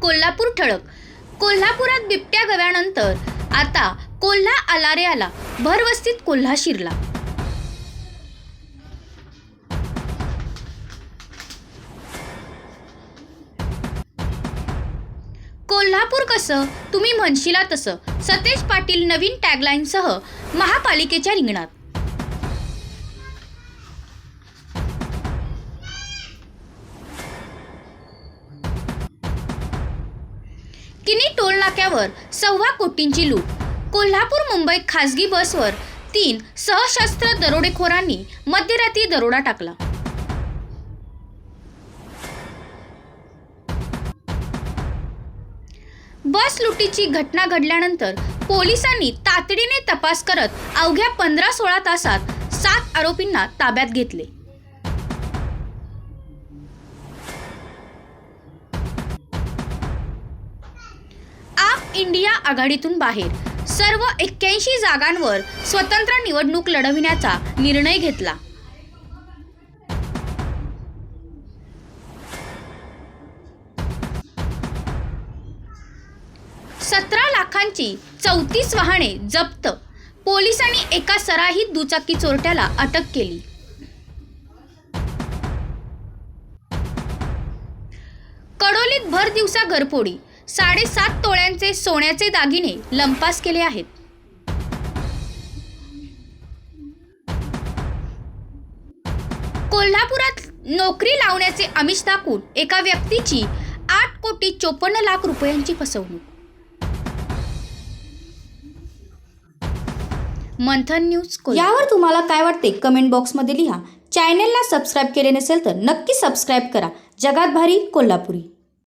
कोल्हापूर ठळक. कोल्हापुरात बिबट्या गव्यानंतर आता कोल्हा आला रे आला. भरवस्तीत कोल्हा शिरला. कोल्हापूर कसं तुम्ही म्हणशिला तसं. सतेज पाटील नवीन टॅगलाईनसह महापालिकेच्या रिंगणात. किनी टोल नाक्यावर 1.25 कोटींची लूट. कोल्हापूर मुंबईत खासगी बसवर 3 सशस्त्र दरोडेखोरांनी मध्यरात्री दरोडा टाकला. बस लुटीची घटना घडल्यानंतर पोलिसांनी तातडीने तपास करत अवघ्या 15-16 तासात 7 आरोपींना ताब्यात घेतले. आप इंडिया आघाडीतून बाहेर. सर्व 81 जागांवर स्वतंत्र निवडणूक लढविण्याचा निर्णय घेतला. ₹17 लाखांची 34 वाहने जप्त. पोलिसांनी एका सराईत दुचाकी चोरट्याला अटक केली. कडोलीत भर दिवसा घरफोडी. 7.5 तोळ्यांचे सोन्याचे दागिने लंपास केले आहेत. कोल्हापुरात नोकरी लावण्याचे आमिष दाखवून एका व्यक्तीची 8,54,00,000 रुपयांची फसवणूक. मंथन न्यूज. यावर तुम्हाला काय वाटते कमेंट बॉक्समध्ये लिहा. चॅनेलला सबस्क्राईब केले नसेल तर नक्की सबस्क्राईब करा. जगात भारी कोल्हापुरी.